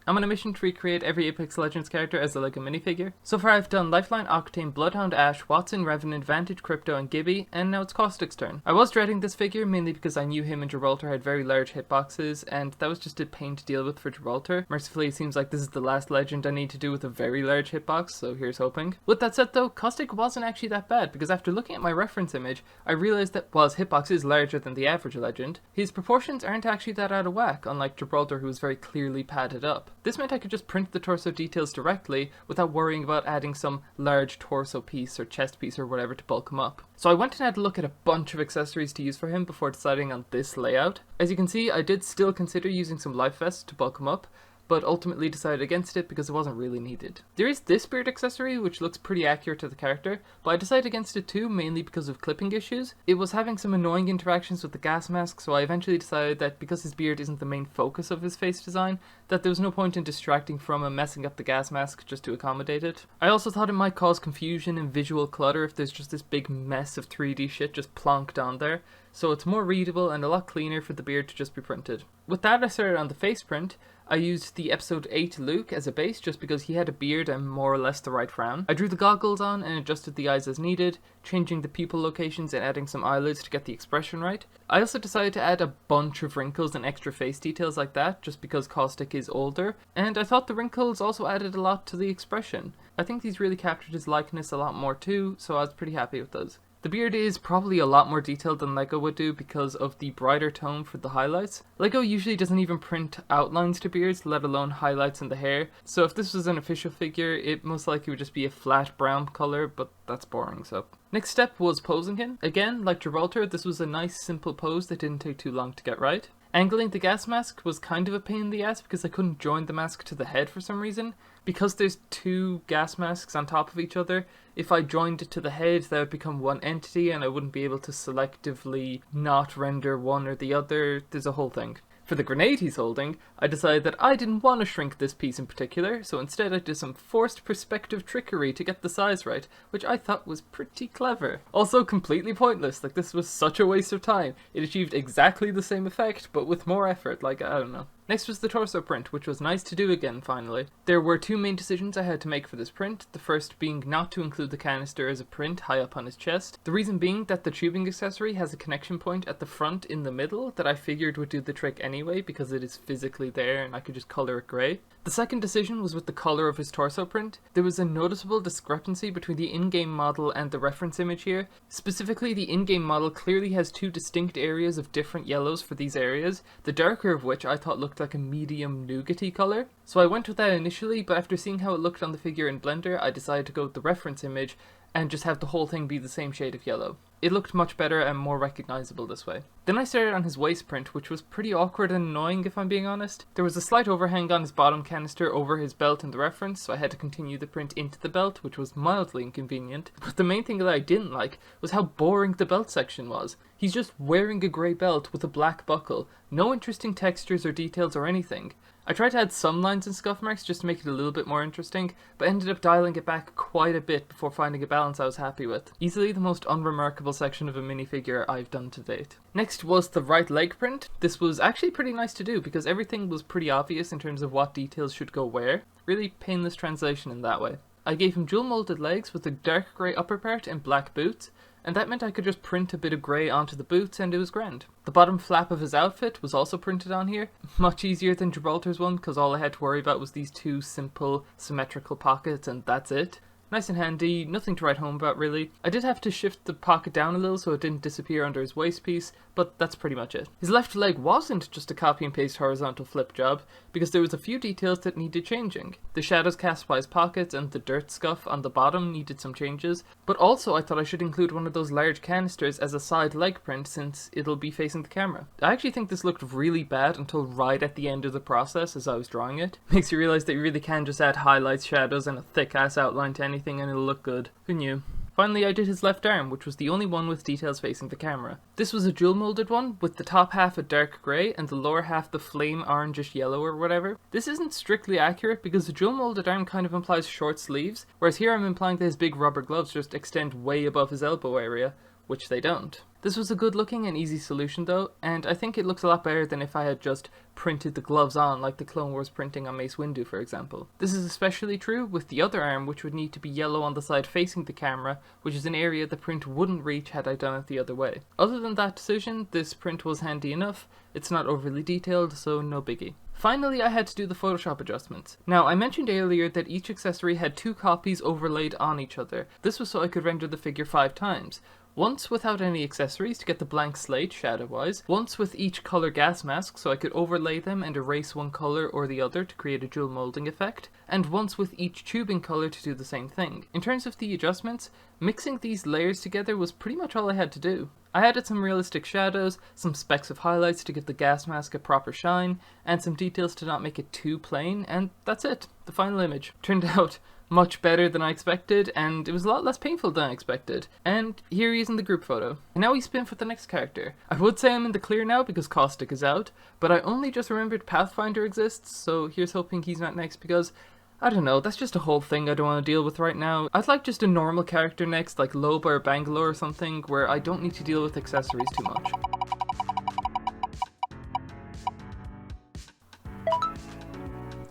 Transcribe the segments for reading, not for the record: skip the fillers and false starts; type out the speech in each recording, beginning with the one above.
I'm on a mission to recreate every Apex Legends character as a LEGO minifigure. So far I've done Lifeline, Octane, Bloodhound, Ash, Watson, Revenant, Vantage, Crypto, and Gibby, and now it's Caustic's turn. I was dreading this figure mainly because I knew him and Gibraltar had very large hitboxes, and that was just a pain to deal with for Gibraltar. Mercifully it seems like this is the last legend I need to do with a very large hitbox, so here's hoping. With that said though, Caustic wasn't actually that bad, because after looking at my reference image, I realised that while his hitbox is larger than the average legend, his proportions aren't actually that out of whack, unlike Gibraltar who was very clearly padded up. This meant I could just print the torso details directly without worrying about adding some large torso piece or chest piece or whatever to bulk him up. So I went and had a look at a bunch of accessories to use for him before deciding on this layout. As you can see, I did still consider using some life vests to bulk him up, but ultimately decided against it because it wasn't really needed. There is this beard accessory which looks pretty accurate to the character, but I decided against it too mainly because of clipping issues. It was having some annoying interactions with the gas mask, so I eventually decided that because his beard isn't the main focus of his face design, that there was no point in distracting from him messing up the gas mask just to accommodate it. I also thought it might cause confusion and visual clutter if there's just this big mess of 3D shit just plonked on there, so it's more readable and a lot cleaner for the beard to just be printed. With that I started on the face print. I used the episode 8 Luke as a base just because he had a beard and more or less the right frown. I drew the goggles on and adjusted the eyes as needed, changing the pupil locations and adding some eyelids to get the expression right. I also decided to add a bunch of wrinkles and extra face details like that just because Caustic is older, and I thought the wrinkles also added a lot to the expression. I think these really captured his likeness a lot more too, so I was pretty happy with those. The beard is probably a lot more detailed than LEGO would do because of the brighter tone for the highlights. LEGO usually doesn't even print outlines to beards, let alone highlights in the hair, so if this was an official figure, it most likely would just be a flat brown colour, but that's boring, so. Next step was posing him. Again, like Gibraltar, this was a nice simple pose that didn't take too long to get right. Angling the gas mask was kind of a pain in the ass because I couldn't join the mask to the head for some reason. Because there's two gas masks on top of each other, if I joined it to the head that would become one entity and I wouldn't be able to selectively not render one or the other. There's a whole thing. For the grenade he's holding, I decided that I didn't want to shrink this piece in particular, so instead I did some forced perspective trickery to get the size right, which I thought was pretty clever. Also completely pointless, like this was such a waste of time. It achieved exactly the same effect, but with more effort, like I don't know. Next was the torso print, which was nice to do again finally. There were two main decisions I had to make for this print, the first being not to include the canister as a print high up on his chest. The reason being that the tubing accessory has a connection point at the front in the middle that I figured would do the trick anyway because it is physically there and I could just colour it grey. The second decision was with the colour of his torso print. There was a noticeable discrepancy between the in-game model and the reference image here. Specifically, the in-game model clearly has two distinct areas of different yellows for these areas, the darker of which I thought looked like a medium nougaty colour. So I went with that initially, but after seeing how it looked on the figure in Blender, I decided to go with the reference image and just have the whole thing be the same shade of yellow. It looked much better and more recognisable this way. Then I started on his waist print, which was pretty awkward and annoying if I'm being honest. There was a slight overhang on his bottom canister over his belt in the reference, so I had to continue the print into the belt, which was mildly inconvenient. But the main thing that I didn't like was how boring the belt section was. He's just wearing a grey belt with a black buckle, no interesting textures or details or anything. I tried to add some lines and scuff marks just to make it a little bit more interesting, but ended up dialing it back quite a bit before finding a balance I was happy with. Easily the most unremarkable section of a minifigure I've done to date. Next was the right leg print. This was actually pretty nice to do because everything was pretty obvious in terms of what details should go where. Really painless translation in that way. I gave him dual molded legs with a dark grey upper part and black boots, and that meant I could just print a bit of grey onto the boots and it was grand. The bottom flap of his outfit was also printed on here. Much easier than Gibraltar's one because all I had to worry about was these two simple symmetrical pockets and that's it. Nice and handy, nothing to write home about really. I did have to shift the pocket down a little so it didn't disappear under his waist piece, but that's pretty much it. His left leg wasn't just a copy and paste horizontal flip job, because there was a few details that needed changing. The shadows cast by his pockets and the dirt scuff on the bottom needed some changes, but also I thought I should include one of those large canisters as a side leg print since it'll be facing the camera. I actually think this looked really bad until right at the end of the process as I was drawing it. Makes you realise that you really can just add highlights, shadows and a thick ass outline to anything and it'll look good. Who knew? Finally, I did his left arm, which was the only one with details facing the camera. This was a dual molded one, with the top half a dark grey and the lower half the flame orangish yellow or whatever. This isn't strictly accurate because the dual molded arm kind of implies short sleeves, whereas here I'm implying that his big rubber gloves just extend way above his elbow area, which they don't. This was a good looking and easy solution though, and I think it looks a lot better than if I had just printed the gloves on like the Clone Wars printing on Mace Windu for example. This is especially true with the other arm, which would need to be yellow on the side facing the camera, which is an area the print wouldn't reach had I done it the other way. Other than that decision, this print was handy enough. It's not overly detailed, so no biggie. Finally, I had to do the Photoshop adjustments. Now, I mentioned earlier that each accessory had 2 copies overlaid on each other. This was so I could render the figure 5 times. Once without any accessories to get the blank slate shadow-wise, once with each colour gas mask so I could overlay them and erase one colour or the other to create a dual moulding effect, and once with each tubing colour to do the same thing. In terms of the adjustments, mixing these layers together was pretty much all I had to do. I added some realistic shadows, some specks of highlights to give the gas mask a proper shine, and some details to not make it too plain, and that's it, the final image. Turned out much better than I expected, and it was a lot less painful than I expected. And here he is in the group photo. And now we spin for the next character. I would say I'm in the clear now because Caustic is out, but I only just remembered Pathfinder exists, so here's hoping he's not next because, I don't know, that's just a whole thing I don't want to deal with right now. I'd like just a normal character next, like Loba or Bangalore or something, where I don't need to deal with accessories too much.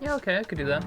Yeah, okay, I could do that.